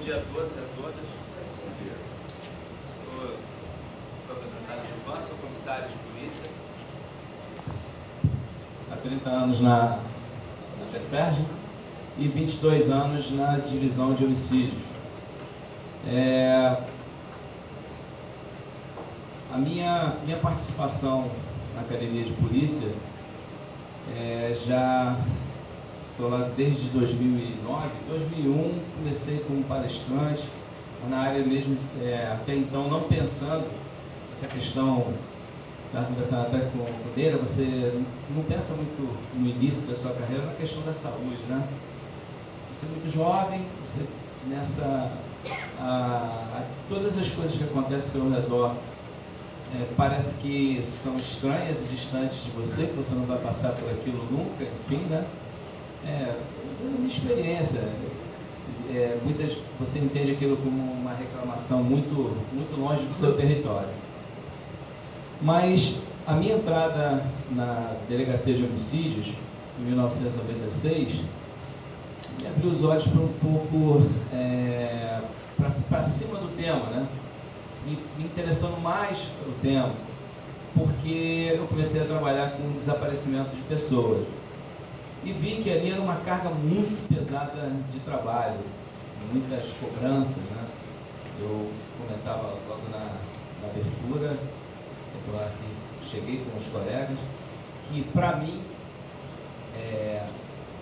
dia a todos e a todas. Sou representante de Ivan, sou comissário de polícia. Há 30 anos na PSERG e 22 anos na divisão de homicídios. A minha participação na academia de polícia já estou lá desde 2009, 2001 comecei como palestrante, na área mesmo, até então não pensando essa questão, estava conversando até com o Neira, você não pensa muito no início da sua carreira na questão da saúde, né? Você é muito jovem, você todas as coisas que acontecem ao seu redor parece que são estranhas e distantes de você, que você não vai passar por aquilo nunca, enfim, né? Minha experiência, você entende aquilo como uma reclamação muito, muito longe do seu território. Mas a minha entrada na Delegacia de Homicídios, em 1996, me abriu os olhos para um pouco para cima do tema, né? Me interessando mais pelo tema, porque eu comecei a trabalhar com desaparecimento de pessoas. E vi que ali era uma carga muito pesada de trabalho, muitas cobranças, né? Eu comentava logo na abertura, que cheguei com os colegas, que para mim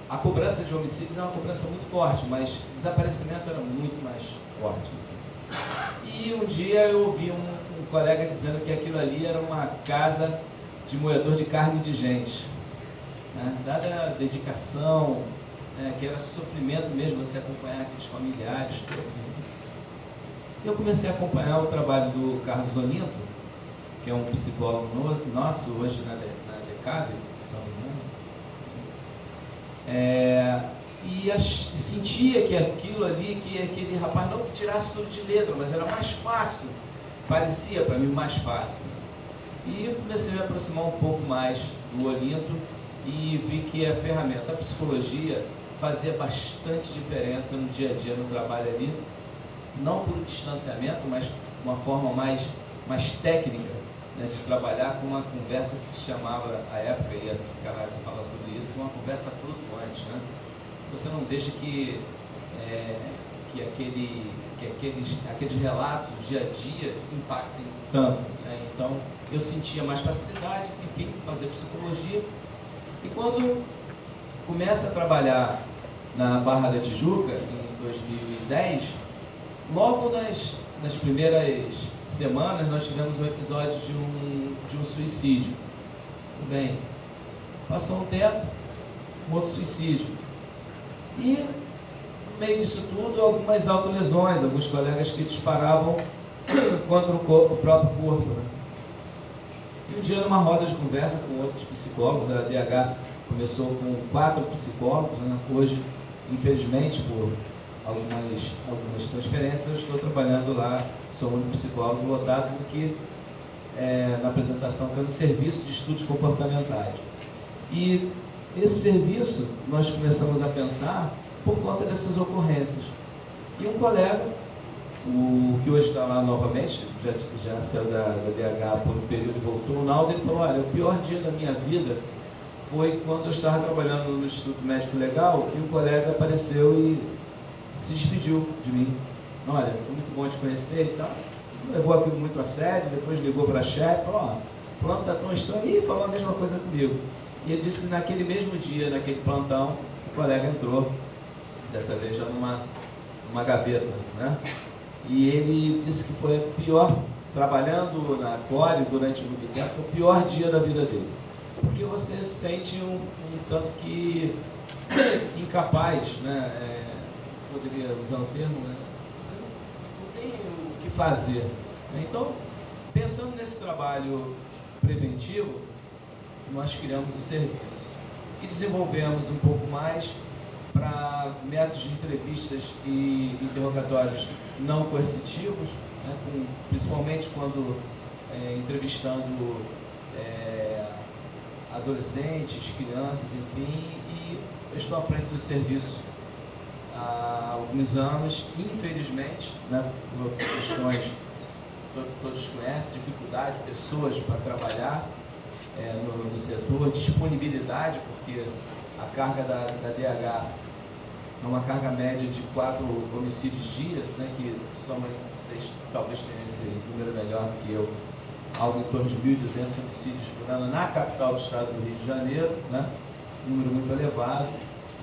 a cobrança de homicídios é uma cobrança muito forte, mas desaparecimento era muito mais forte. E um dia eu ouvi um colega dizendo que aquilo ali era uma casa de moedor de carne de gente. Dada a dedicação, que era sofrimento mesmo você acompanhar aqueles familiares todos. Eu comecei a acompanhar o trabalho do Carlos Olinto, que é um psicólogo nosso hoje na DECAB, e sentia que aquilo ali, que aquele rapaz não que tirasse tudo de letra, mas era mais fácil, parecia para mim mais fácil. E eu comecei a me aproximar um pouco mais do Olinto e vi que a ferramenta, a psicologia, fazia bastante diferença no dia a dia, no trabalho ali, não por distanciamento, mas uma forma mais técnica, né, de trabalhar com uma conversa que se chamava, à época, e a psicanálise fala sobre isso, uma conversa flutuante, né? Você não deixa que aqueles relatos do dia a dia impactem tanto, né? Então, eu sentia mais facilidade, enfim, fazer psicologia. E quando começa a trabalhar na Barra da Tijuca, em 2010, logo nas primeiras semanas nós tivemos um episódio de um suicídio. Tudo bem, passou um tempo, um outro suicídio. E no meio disso tudo, algumas autolesões, alguns colegas que disparavam contra o próprio corpo, né? E um dia, numa roda de conversa com outros psicólogos, a DH começou com 4 psicólogos, né? Hoje, infelizmente, por algumas transferências, eu estou trabalhando lá, sou o único psicólogo lotado, porque na apresentação que é no Serviço de Estudos Comportamentais. E esse serviço nós começamos a pensar por conta dessas ocorrências. E um colega, o que hoje está lá novamente, já saiu da DH por um período e voltou, o Naldo, ele falou: olha, o pior dia da minha vida foi quando eu estava trabalhando no Instituto Médico Legal e um colega apareceu e se despediu de mim. Olha, foi muito bom te conhecer e tal. Levou aquilo muito a sério, depois ligou para a chefe, falou: ó, fulano está tão estranho, e falou a mesma coisa comigo. E ele disse que naquele mesmo dia, naquele plantão, o colega entrou, dessa vez já numa gaveta, né? E ele disse que foi o pior, trabalhando na Core durante muito tempo, foi o pior dia da vida dele. Porque você se sente um tanto que incapaz, né? Poderia usar o termo, né? Você não tem o que fazer. Né? Então, pensando nesse trabalho preventivo, nós criamos o serviço e desenvolvemos um pouco mais para métodos de entrevistas e interrogatórios não coercitivos, né, principalmente quando entrevistando adolescentes, crianças, enfim, e eu estou à frente do serviço há alguns anos, infelizmente, né, por questões todos conhecem, dificuldade de pessoas para trabalhar no setor, disponibilidade, porque a carga da DH é uma carga média de 4 homicídios dia, né, que vocês talvez tenham esse número melhor que eu, algo em torno de 1.200 homicídios por ano na capital do estado do Rio de Janeiro, né, um número muito elevado,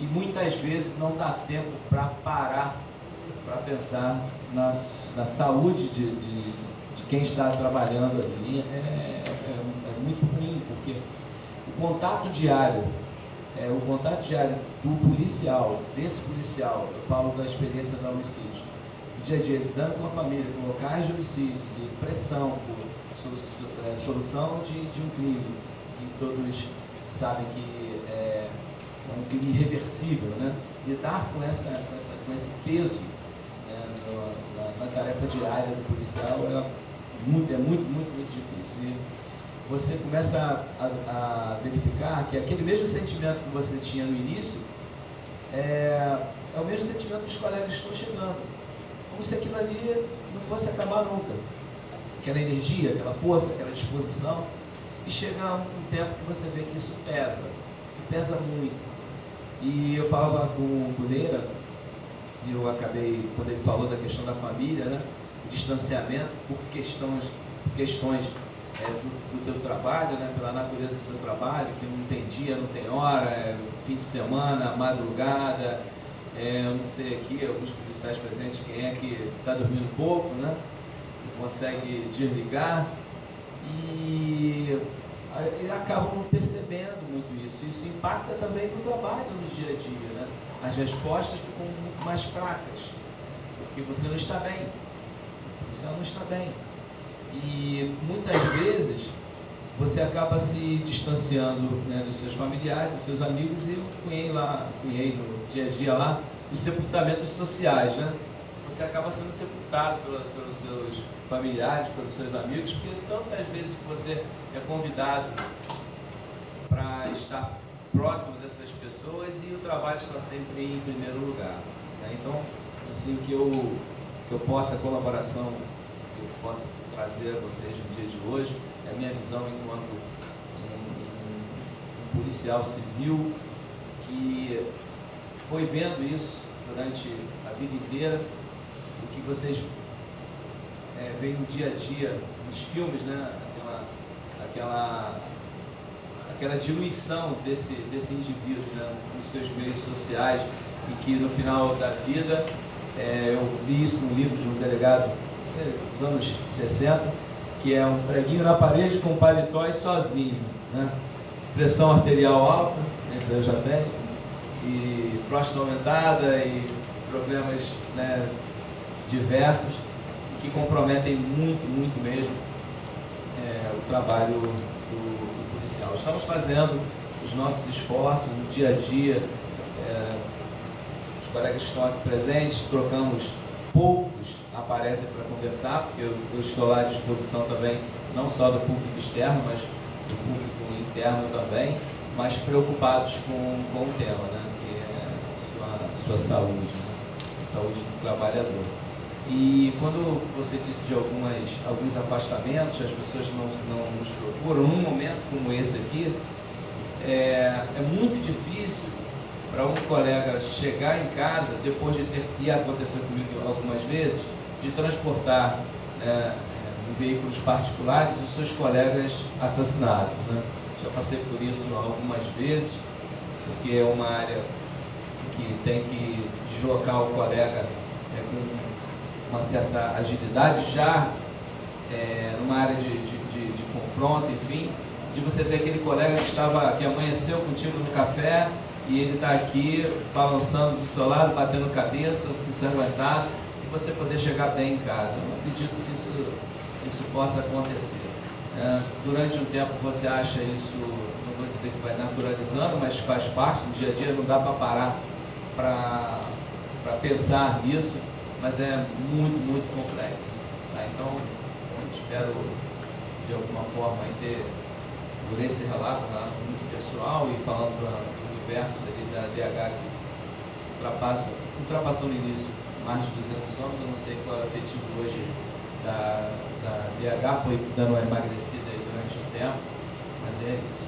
e muitas vezes não dá tempo para parar, para pensar na saúde de quem está trabalhando ali. É muito ruim, porque o contato diário do policial, desse policial, eu falo da experiência do homicídio, o dia a dia, lidando com a família, com locais de homicídios e pressão por solução de um crime, que todos sabem que é um crime irreversível, né? Lidar com esse peso, né, na tarefa diária do policial é muito difícil. E você começa a verificar que aquele mesmo sentimento que você tinha no início é o mesmo sentimento dos colegas que estão chegando, como se aquilo ali não fosse acabar nunca. Aquela energia, aquela força, aquela disposição, e chega um tempo que você vê que isso pesa muito. E eu falava com o Guleira, e eu acabei, quando ele falou da questão da família, né, o distanciamento por questões do teu trabalho, né, pela natureza do seu trabalho, que não tem dia, não tem hora, fim de semana, madrugada, eu não sei aqui, alguns policiais presentes, quem é que está dormindo pouco, né, que consegue desligar, e acabam não percebendo muito isso. Isso impacta também no trabalho no dia a dia, né? As respostas ficam muito mais fracas, porque você não está bem. Você não está bem. E muitas vezes você acaba se distanciando, né, dos seus familiares, dos seus amigos, e eu cunhei no dia a dia lá os sepultamentos sociais, né? Você acaba sendo sepultado pelos seus familiares, pelos seus amigos, porque tantas vezes que você é convidado para estar próximo dessas pessoas e o trabalho está sempre em primeiro lugar, né? Então, assim, que eu possa, a colaboração que eu possa trazer a vocês no dia de hoje, é a minha visão enquanto um policial civil que foi vendo isso durante a vida inteira, o que vocês veem no dia a dia, nos filmes, né? Aquela diluição desse indivíduo, né, nos seus meios sociais, e que no final da vida, eu li isso no livro de um delegado dos anos 60, que é um preguinho na parede com paletó e sozinho, né? Pressão arterial alta, esse eu já tenho, e próstata aumentada e problemas, né, diversos, que comprometem muito mesmo o trabalho do policial. Estamos fazendo os nossos esforços no dia a dia, os colegas que estão aqui presentes, poucos aparecem para conversar, porque eu estou lá à disposição também, não só do público externo, mas do público interno também, mas preocupados com o tema, né, que é sua saúde, né, a saúde do trabalhador. E quando você disse de alguns afastamentos, as pessoas não nos procuram, num momento como esse aqui, é muito difícil para um colega chegar em casa, depois e aconteceu comigo algumas vezes, de transportar em veículos particulares os seus colegas assassinados, né? Já passei por isso algumas vezes, porque é uma área que tem que deslocar o colega com uma certa agilidade, já numa área de confronto, enfim, de você ter aquele colega que amanheceu contigo no café e ele está aqui balançando do seu lado, batendo cabeça, ensanguentado, e você poder chegar bem em casa. Eu não acredito que isso possa acontecer. Durante um tempo você acha isso, não vou dizer que vai naturalizando, mas faz parte do dia a dia, não dá para parar para pensar nisso, mas é muito complexo, tá? Então, eu espero de alguma forma ter, por esse relato muito pessoal e falando do universo ali da DH ultrapassou no início mais de 200 homens. Eu não sei qual é o efetivo hoje da BH, foi dando uma emagrecida aí durante o tempo, mas é isso.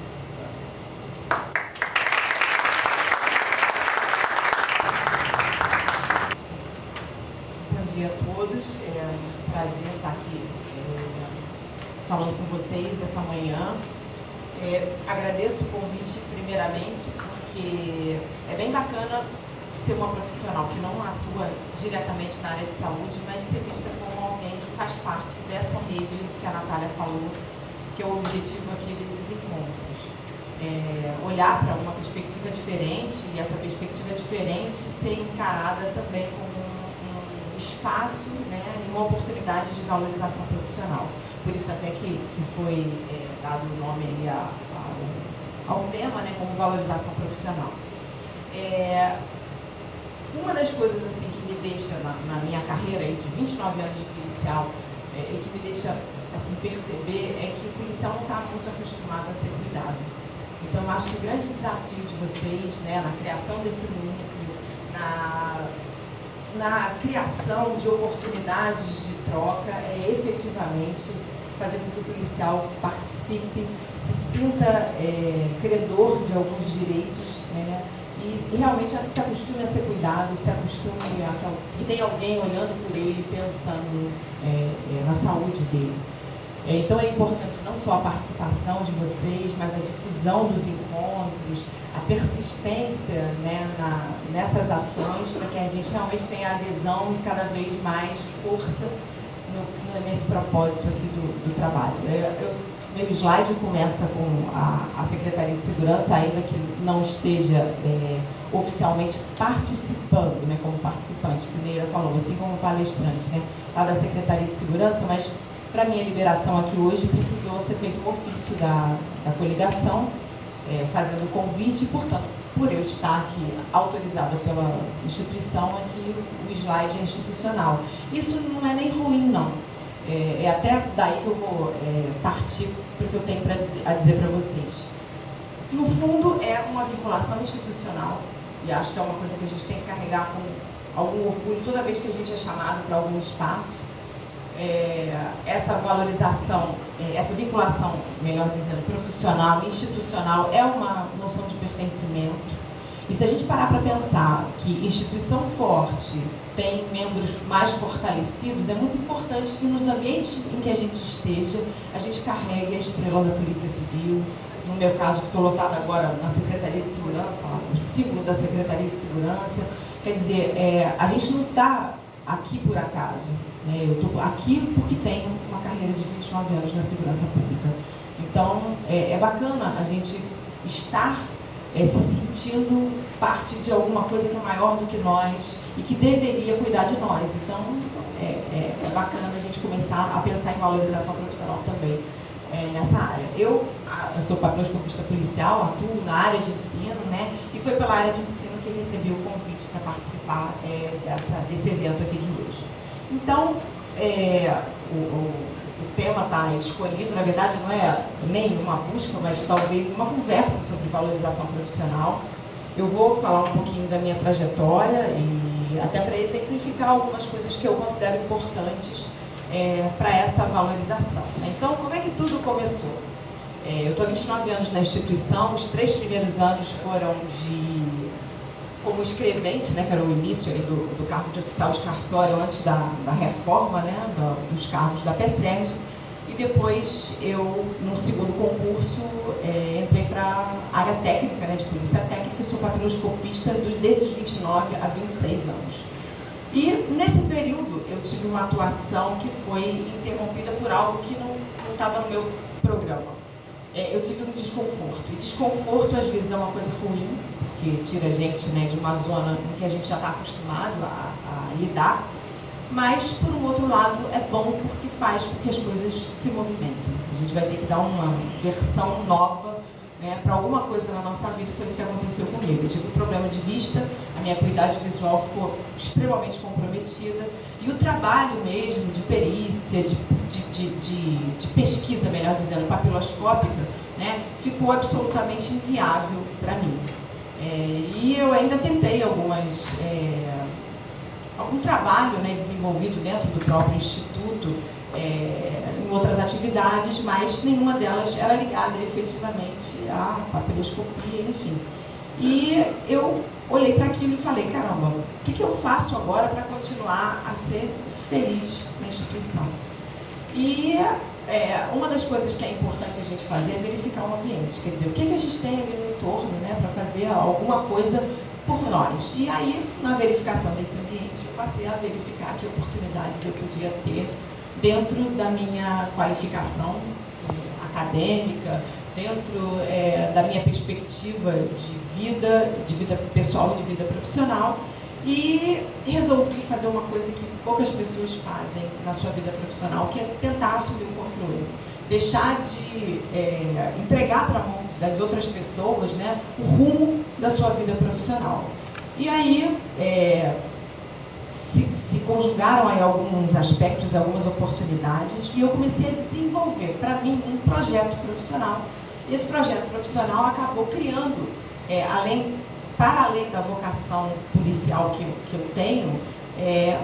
Bom dia a todos, é um prazer estar aqui falando com vocês essa manhã. Agradeço o convite primeiramente, porque é bem bacana ser uma profissional que não atua diretamente na área de saúde, mas ser vista como alguém que faz parte dessa rede que a Natália falou, que é o objetivo aqui desses encontros. Olhar para uma perspectiva diferente, e essa perspectiva diferente ser encarada também como um espaço, né, e uma oportunidade de valorização profissional. Por isso até que foi dado o nome aí ao tema, né, como valorização profissional. Uma das coisas assim, que me deixa na minha carreira aí, de 29 anos de policial, e que me deixa assim, perceber é que o policial não está muito acostumado a ser cuidado. Então, eu acho que o grande desafio de vocês, né, na criação desse núcleo, na criação de oportunidades de troca, é efetivamente fazer com que o policial participe, se sinta credor de alguns direitos, né, e realmente se acostume a ser cuidado, se acostume e tem alguém olhando por ele, pensando na saúde dele. Então é importante não só a participação de vocês, mas a difusão dos encontros, a persistência, né, nessas ações, para que a gente realmente tenha adesão e cada vez mais força nesse propósito aqui do trabalho. Meu slide começa com a Secretaria de Segurança, ainda que não esteja oficialmente participando, né, como participante, que o Neira falou, assim como palestrante, né, lá da Secretaria de Segurança, mas para minha liberação aqui hoje precisou ser feito um ofício da coligação, fazendo o convite, e, portanto, por eu estar aqui autorizada pela instituição, aqui o slide é institucional. Isso não é nem ruim, não. É até daí que eu vou partir para o que eu tenho a dizer para vocês. No fundo, é uma vinculação institucional, e acho que é uma coisa que a gente tem que carregar com algum orgulho toda vez que a gente é chamado para algum espaço. Essa valorização, essa vinculação, melhor dizendo, profissional, institucional, é uma noção de pertencimento. E se a gente parar para pensar que instituição forte tem membros mais fortalecidos, é muito importante que nos ambientes em que a gente esteja, a gente carregue a estrela da Polícia Civil. No meu caso, que estou lotada agora na Secretaria de Segurança, o símbolo da Secretaria de Segurança. Quer dizer, a gente não está aqui por acaso, né? Eu estou aqui porque tenho uma carreira de 29 anos na segurança pública. Então, é bacana a gente estar se sentindo parte de alguma coisa que é maior do que nós e que deveria cuidar de nós. Então, é bacana a gente começar a pensar em valorização profissional também nessa área. Eu sou papiloscopista policial, atuo na área de ensino, né? E foi pela área de ensino que recebi o convite para participar desse evento aqui de hoje. Então, o tema está escolhido, na verdade não é nem uma busca, mas talvez uma conversa sobre valorização profissional. Eu vou falar um pouquinho da minha trajetória e até para exemplificar algumas coisas que eu considero importantes para essa valorização. Então, como é que tudo começou? Eu estou há 29 anos na instituição, os 3 primeiros anos foram como escrevente, né, que era o início ali do cargo de oficial de cartório antes da reforma, né, dos cargos da PSERG, e depois eu, no segundo concurso, entrei para a área técnica, né, de polícia técnica, e sou papiloscopista desses 29 a 26 anos. E nesse período eu tive uma atuação que foi interrompida por algo que não estava no meu programa. Eu tive um desconforto, e desconforto às vezes é uma coisa ruim, porque tira a gente, né, de uma zona em que a gente já está acostumado a lidar, mas, por um outro lado, é bom porque faz com que as coisas se movimentem. A gente vai ter que dar uma versão nova, né, para alguma coisa na nossa vida. Foi isso que aconteceu comigo. Eu tive um problema de vista, a minha acuidade visual ficou extremamente comprometida, e o trabalho mesmo de perícia, de pesquisa, melhor dizendo, papiloscópica, né, ficou absolutamente inviável para mim. E eu ainda tentei algum trabalho, né, desenvolvido dentro do próprio Instituto, em outras atividades, mas nenhuma delas era ligada efetivamente à papiloscopia, enfim. E eu olhei para aquilo e falei, caramba, o que eu faço agora para continuar a ser feliz na instituição? E uma das coisas que é importante a gente fazer é verificar o ambiente, quer dizer, o que a gente tem ali no entorno, né, para fazer alguma coisa por nós. E aí, na verificação desse ambiente, eu passei a verificar que oportunidades eu podia ter dentro da minha qualificação acadêmica, dentro da minha perspectiva de vida pessoal e de vida profissional, e resolvi fazer uma coisa que poucas pessoas fazem na sua vida profissional, que é tentar assumir o controle. Deixar de entregar para a mão das outras pessoas, né, o rumo da sua vida profissional. E aí se conjugaram aí alguns aspectos, algumas oportunidades, e eu comecei a desenvolver, para mim, um projeto profissional. Esse projeto profissional acabou criando, para além da vocação policial que eu tenho,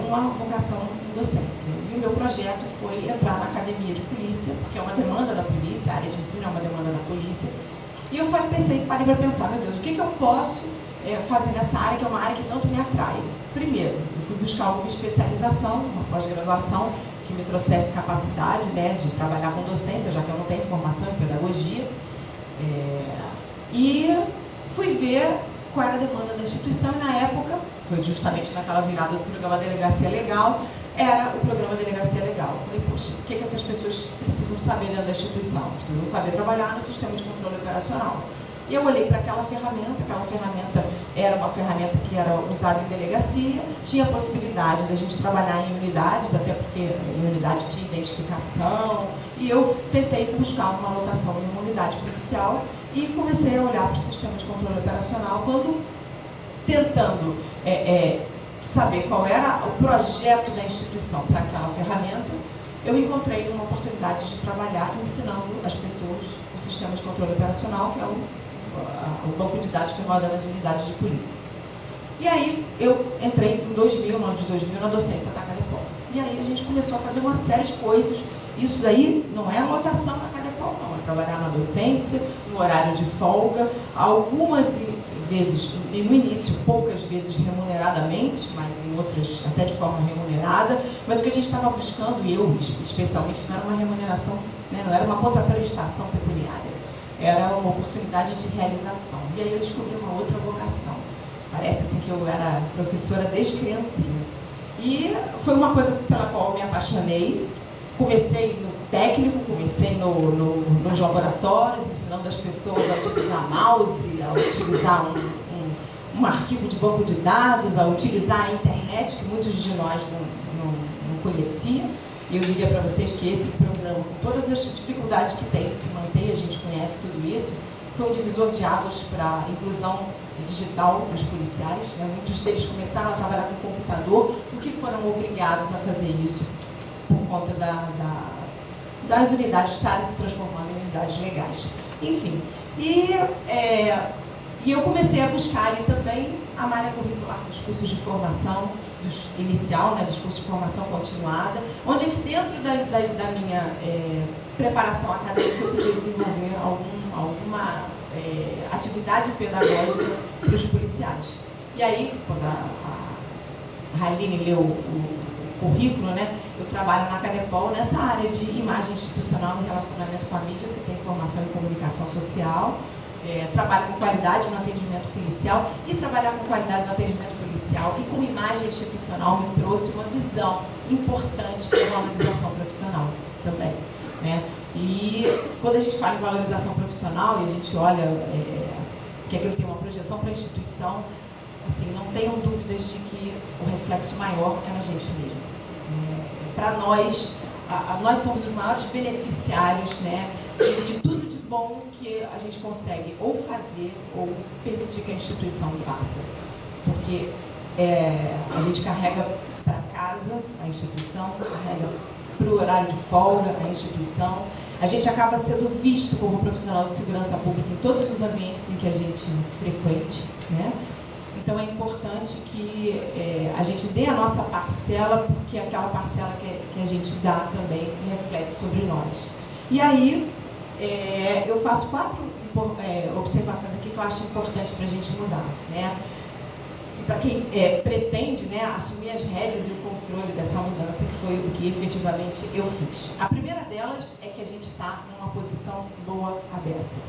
uma vocação em docência. E o meu projeto foi entrar na academia de polícia, porque é uma demanda da polícia, a área de ensino é uma demanda da polícia. E eu parei para pensar, meu Deus, o que eu posso fazer nessa área, que é uma área que tanto me atrai? Primeiro, eu fui buscar alguma especialização, uma pós-graduação, que me trouxesse capacidade, né, de trabalhar com docência, já que eu não tenho formação em pedagogia. E fui ver qual era a demanda da instituição, e na época, foi justamente naquela virada do programa Delegacia Legal, era o programa Delegacia Legal. Eu falei, poxa, o que essas pessoas precisam saber dentro da instituição? Precisam saber trabalhar no sistema de controle operacional. E eu olhei para aquela ferramenta era uma ferramenta que era usada em delegacia, tinha a possibilidade da gente trabalhar em unidades, até porque em unidade tinha identificação, e eu tentei buscar uma alocação em uma unidade policial e comecei a olhar para o sistema de controle operacional, quando tentando saber qual era o projeto da instituição para aquela ferramenta, eu encontrei uma oportunidade de trabalhar ensinando as pessoas o sistema de controle operacional, que é o banco de dados que roda nas unidades de polícia. E aí eu entrei em 2000, no ano de 2000, na docência da Cadepol. E aí a gente começou a fazer uma série de coisas. Isso daí não é a lotação da Cadepol, não. É trabalhar na docência, no horário de folga, algumas vezes, no início, poucas vezes remuneradamente, mas em outras até de forma remunerada. Mas o que a gente estava buscando, e eu especialmente, não era uma remuneração, né, não era uma contraprestação pecuniária. Era uma oportunidade de realização. E aí eu descobri uma outra vocação. Parece assim que eu era professora desde criancinha. E foi uma coisa pela qual eu me apaixonei. Comecei no técnico, comecei nos laboratórios, ensinando as pessoas a utilizar mouse, a utilizar um arquivo de banco de dados, a utilizar a internet, que muitos de nós não conheciam. E eu diria para vocês que esse programa, com todas as dificuldades que tem de se manter, a gente conhece tudo isso, foi um divisor de águas para a inclusão digital dos policiais. Né? Muitos deles começaram a trabalhar com computador, porque foram obrigados a fazer isso por conta das unidades estarem se transformando em unidades legais. Enfim, e eu comecei a buscar ali também a malha curricular dos cursos de formação, inicial, né, dos cursos de formação continuada, onde é que dentro da minha preparação acadêmica eu podia desenvolver alguma atividade pedagógica para os policiais. E aí, quando a Raline leu o currículo, né, eu trabalho na Cadepol nessa área de imagem institucional e relacionamento com a mídia, que tem formação em comunicação social, trabalho com qualidade no atendimento policial, e trabalhar com qualidade no atendimento policial e com imagem institucional me trouxe uma visão importante para a valorização profissional também, né? E quando a gente fala em valorização profissional e a gente olha que aquilo tem uma projeção para a instituição, assim, não tenham dúvidas de que o reflexo maior é na gente mesmo. Para nós, nós somos os maiores beneficiários, né, de tudo de bom que a gente consegue ou fazer ou permitir que a instituição faça. Porque a gente carrega para casa a instituição, carrega para o horário de folga a instituição, A gente acaba sendo visto como profissional de segurança pública em todos os ambientes em que a gente frequente, né? Então é importante que a gente dê a nossa parcela, porque aquela parcela que a gente dá também reflete sobre nós. E aí, eu faço 4 observações aqui que eu acho importante para a gente mudar, né? E para quem pretende, né, assumir as rédeas e o controle dessa mudança, que foi o que efetivamente eu fiz. A primeira delas é que a gente está numa posição boa à beça.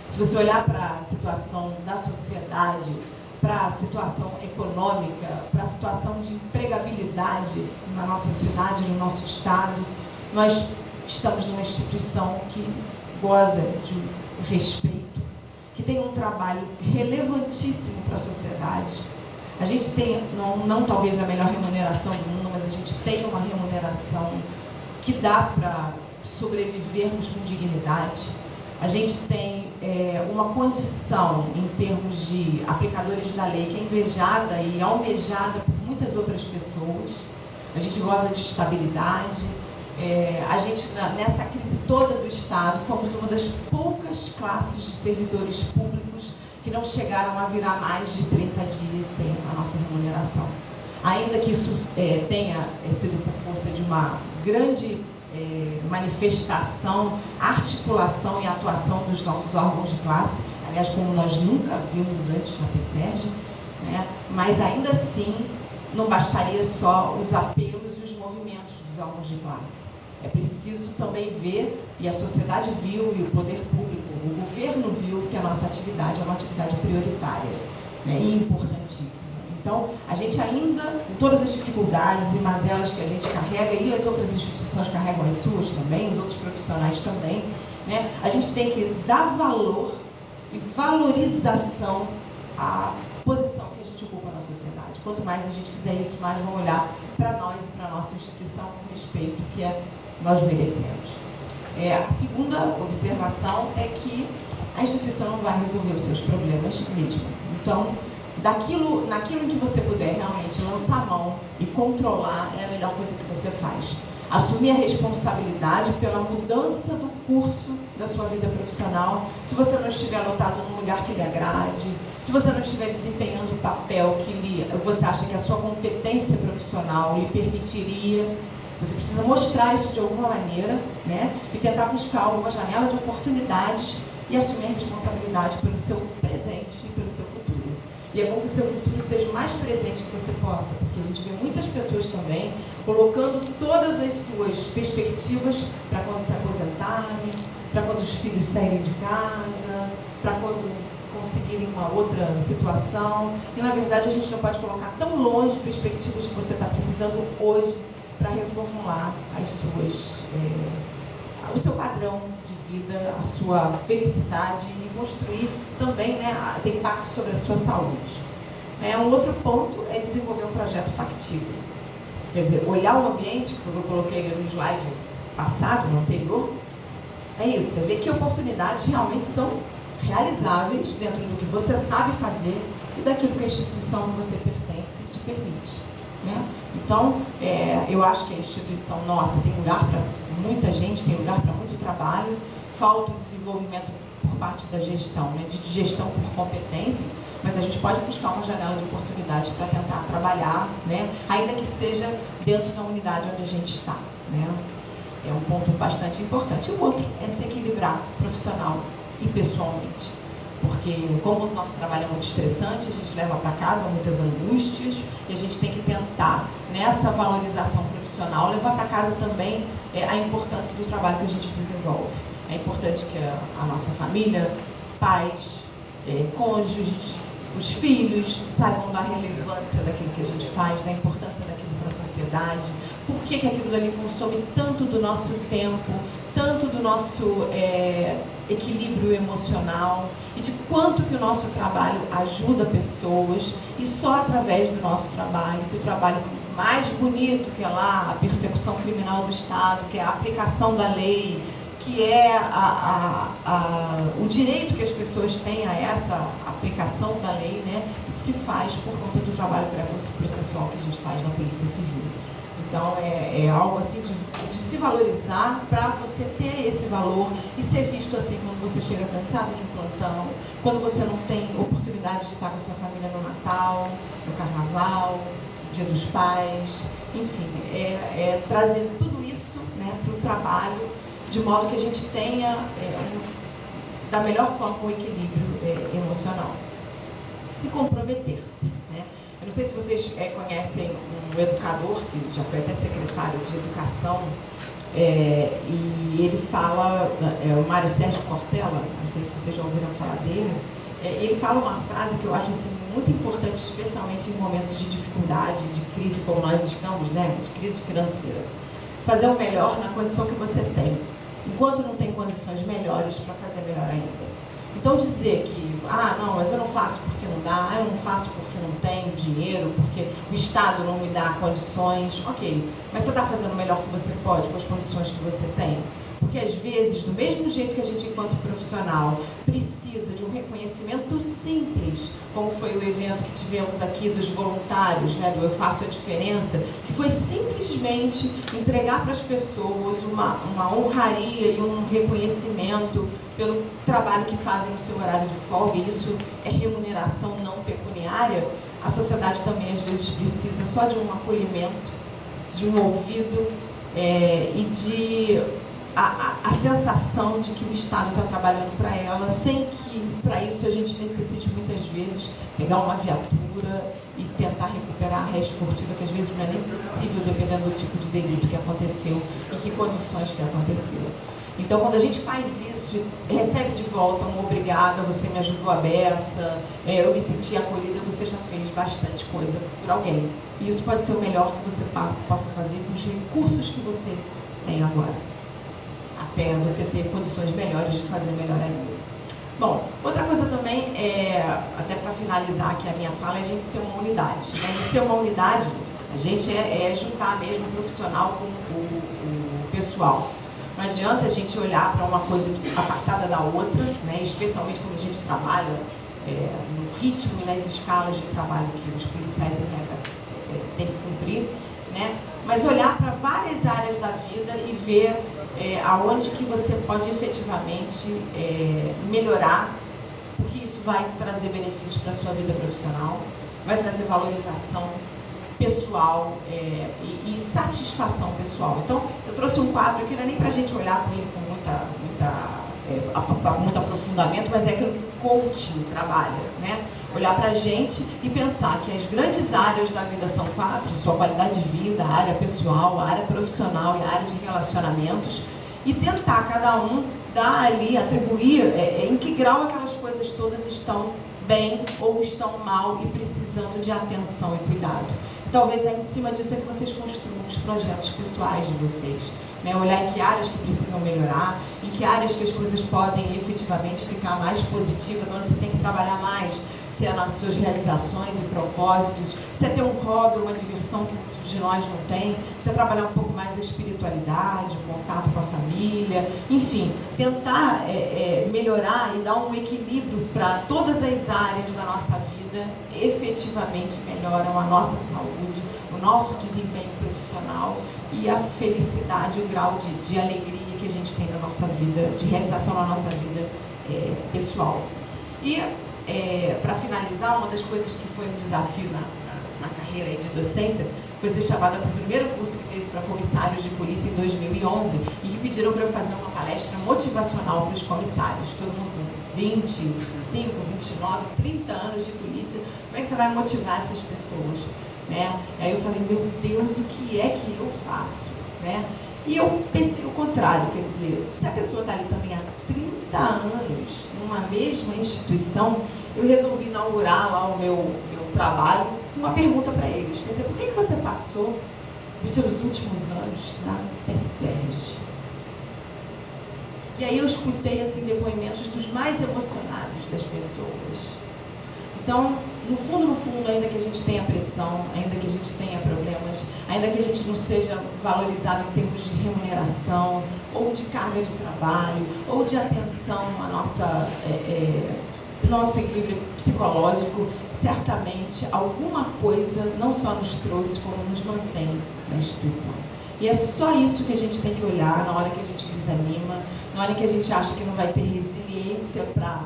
Se você olhar para a situação da sociedade, para a situação econômica, para a situação de empregabilidade na nossa cidade, no nosso estado, nós estamos numa instituição que goza de respeito, que tem um trabalho relevantíssimo para a sociedade. A gente tem, não talvez a melhor remuneração do mundo, mas a gente tem uma remuneração que dá para sobrevivermos com dignidade. A gente tem uma condição em termos de aplicadores da lei que é invejada e almejada por muitas outras pessoas. A gente goza de estabilidade. A gente, nessa crise toda do Estado, fomos uma das poucas classes de servidores públicos que não chegaram a virar mais de 30 dias sem a nossa remuneração. Ainda que isso tenha sido por força de uma grande manifestação, articulação e atuação dos nossos órgãos de classe, aliás, como nós nunca vimos antes na PSERG, né? Mas ainda assim, não bastaria só os apelos e os movimentos dos órgãos de classe. É preciso também ver, e a sociedade viu, e o poder público, o governo viu, que a nossa atividade é uma atividade prioritária, né, e importantíssima. Então, a gente ainda, com todas as dificuldades e mazelas que a gente carrega, e as outras instituições carregam as suas também, os outros profissionais também, né, a gente tem que dar valor e valorização à posição que a gente ocupa na sociedade. Quanto mais a gente fizer isso, mais vão olhar para nós e para a nossa instituição com respeito que nós merecemos. A segunda observação é que a instituição não vai resolver os seus problemas mesmo. Então, naquilo em que você puder realmente lançar a mão e controlar, é a melhor coisa que você faz. Assumir a responsabilidade pela mudança do curso da sua vida profissional, se você não estiver anotado num lugar que lhe agrade, se você não estiver desempenhando o papel que você acha que a sua competência profissional lhe permitiria, você precisa mostrar isso de alguma maneira, né? E tentar buscar alguma janela de oportunidades e assumir a responsabilidade pelo seu presente e pelo seu futuro. E é bom que o seu futuro seja o mais presente que você possa, porque a gente vê muitas pessoas também colocando todas as suas perspectivas para quando se aposentarem, para quando os filhos saírem de casa, para quando conseguirem uma outra situação. E, na verdade, a gente não pode colocar tão longe perspectivas que você está precisando hoje para reformular o seu padrão de vida, a sua felicidade e construir também, né, ter impacto sobre a sua saúde. Um outro ponto é desenvolver um projeto factível. Quer dizer, olhar o ambiente, como eu coloquei no slide passado, no anterior, é isso, é ver que oportunidades realmente são realizáveis dentro do que você sabe fazer e daquilo que a instituição que você pertence te permite, né? Então, eu acho que a instituição nossa tem lugar para muita gente, tem lugar para muito trabalho, falta um desenvolvimento por parte da gestão, né, de gestão por competência, mas a gente pode buscar uma janela de oportunidade para tentar trabalhar, né, ainda que seja dentro da unidade onde a gente está, né? É um ponto bastante importante. E o outro é se equilibrar profissional e pessoalmente. Porque, como o nosso trabalho é muito estressante, a gente leva para casa muitas angústias e a gente tem que tentar, nessa valorização profissional, levar para casa também a importância do trabalho que a gente desenvolve. É importante que a nossa família, pais, cônjuges, os filhos saibam da relevância daquilo que a gente faz, da importância daquilo para a sociedade, por que aquilo ali consome tanto do nosso tempo, tanto do nosso equilíbrio emocional e de quanto que o nosso trabalho ajuda pessoas e só através do nosso trabalho, que o trabalho mais bonito que é lá a persecução criminal do Estado, que é a aplicação da lei, que é o direito que as pessoas têm a essa aplicação da lei, né, se faz por conta do trabalho processual que a gente faz na Polícia Civil. Então, é algo assim de se valorizar para você ter esse valor e ser visto assim quando você chega cansado de um plantão, quando você não tem oportunidade de estar com a sua família no Natal, no Carnaval, no Dia dos Pais, enfim, trazer tudo isso, né, para o trabalho, de modo que a gente tenha, da melhor forma, um equilíbrio emocional. E comprometer-se, né? Eu não sei se vocês conhecem um educador, que já foi até secretário de Educação, e ele fala, o Mário Sérgio Cortella, não sei se vocês já ouviram falar dele, ele fala uma frase que eu acho assim, muito importante, especialmente em momentos de dificuldade, de crise como nós estamos, né? De crise financeira. Fazer o melhor na condição que você tem, enquanto não tem condições melhores para fazer melhor ainda. Então dizer que, não, mas eu não faço porque não dá, eu não faço porque não tenho dinheiro, porque o Estado não me dá condições, ok, mas você está fazendo o melhor que você pode com as condições que você tem? Porque às vezes, do mesmo jeito que a gente, enquanto profissional, precisa de um reconhecimento simples, como foi o evento que tivemos aqui dos voluntários, né, do Eu Faço a Diferença, que foi simplesmente entregar para as pessoas uma honraria e um reconhecimento pelo trabalho que fazem no seu horário de folga, e isso é remuneração não pecuniária. A sociedade também, às vezes, precisa só de um acolhimento, de um ouvido e de a sensação de que o Estado está trabalhando para ela, sem que, para isso, a gente necessite, muitas vezes, pegar uma viatura e tentar recuperar a res fortuna, que às vezes não é nem possível, dependendo do tipo de delito que aconteceu e que condições que aconteceu. Então, quando a gente faz isso, recebe de volta um obrigada, você me ajudou a beça, eu me senti acolhida, você já fez bastante coisa por alguém. E isso pode ser o melhor que você possa fazer com os recursos que você tem agora, até você ter condições melhores de fazer melhor ainda. Bom, outra coisa também, até para finalizar aqui a minha fala, é a gente ser uma unidade. Né? E ser uma unidade, a gente juntar mesmo o profissional com o pessoal. Não adianta a gente olhar para uma coisa apartada da outra, né? Especialmente quando a gente trabalha no ritmo e nas escalas de trabalho que os policiais têm que cumprir, né? Mas olhar para várias áreas da vida e ver aonde que você pode efetivamente melhorar, porque isso vai trazer benefícios para a sua vida profissional, vai trazer valorização pessoal e satisfação pessoal. Então, eu trouxe um quadro que não é nem para a gente olhar para ele com muito aprofundamento, mas é aquilo que o coaching trabalha, né? Olhar para a gente e pensar que as grandes áreas da vida são 4, sua qualidade de vida, a área pessoal, a área profissional e a área de relacionamentos, e tentar cada um dar ali, atribuir em que grau aquelas coisas todas estão bem ou estão mal e precisando de atenção e cuidado. Talvez em cima disso é que vocês construam os projetos pessoais de vocês. Né? Olhar em que áreas que precisam melhorar, em que áreas que as coisas podem efetivamente ficar mais positivas, onde você tem que trabalhar mais, se é nas suas realizações e propósitos, se é ter um hobby, uma diversão que muitos de nós não tem, se é trabalhar um pouco mais a espiritualidade, o contato com a família, enfim, tentar melhorar e dar um equilíbrio para todas as áreas da nossa vida, efetivamente melhoram a nossa saúde, o nosso desempenho profissional e a felicidade, o grau de alegria que a gente tem na nossa vida, de realização na nossa vida pessoal. E, para finalizar, uma das coisas que foi um desafio na carreira de docência foi ser chamada para o primeiro curso que teve para comissários de polícia em 2011 e que pediram para eu fazer uma palestra motivacional para os comissários. Todo mundo com 25, 29, 30 anos de polícia, como é que você vai motivar essas pessoas? Né? Aí eu falei, meu Deus, o que é que eu faço? Né? E eu pensei o contrário, quer dizer, se a pessoa está ali também há 30 anos, numa mesma instituição, eu resolvi inaugurar lá o meu trabalho com uma pergunta para eles. Quer dizer, por que você passou os seus últimos anos na PSERG? E aí eu escutei assim, depoimentos dos mais emocionados das pessoas. Então, no fundo, ainda que a gente tenha pressão, ainda que a gente tenha problemas, ainda que a gente não seja valorizado em termos de remuneração, ou de carga de trabalho, ou de atenção à nossa do nosso equilíbrio psicológico, certamente alguma coisa não só nos trouxe, como nos mantém na instituição. E é só isso que a gente tem que olhar na hora que a gente desanima, na hora que a gente acha que não vai ter resiliência para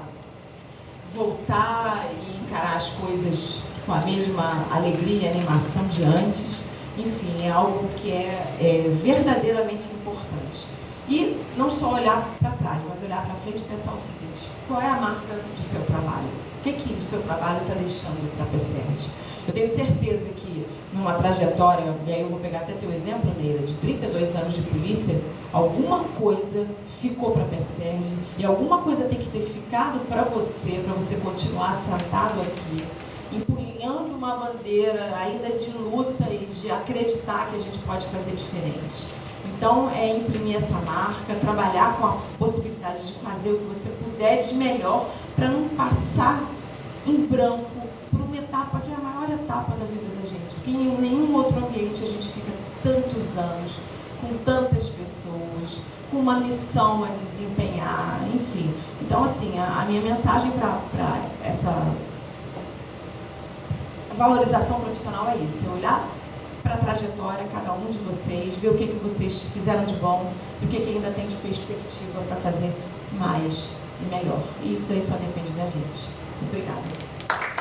voltar e encarar as coisas com a mesma alegria e animação de antes. Enfim, é algo que é verdadeiramente importante. E não só olhar para trás, mas olhar para frente e pensar o seguinte: qual é a marca do seu trabalho? O que o seu trabalho está deixando para a PSERG? Eu tenho certeza que numa trajetória, e aí eu vou pegar até teu exemplo, Neira, de 32 anos de polícia, alguma coisa ficou para a PSERG e alguma coisa tem que ter ficado para você continuar sentado aqui, empunhando uma bandeira ainda de luta e de acreditar que a gente pode fazer diferente. Então, é imprimir essa marca, trabalhar com a possibilidade de fazer o que você puder de melhor para não passar em branco por uma etapa que é a maior etapa da vida da gente. Porque em nenhum outro ambiente a gente fica tantos anos, com tantas pessoas, com uma missão a desempenhar, enfim. Então, assim, a minha mensagem para essa valorização profissional é isso: é olhar para a trajetória, cada um de vocês, ver o que vocês fizeram de bom e o que ainda tem de perspectiva para fazer mais e melhor. E isso daí só depende da gente. Obrigada.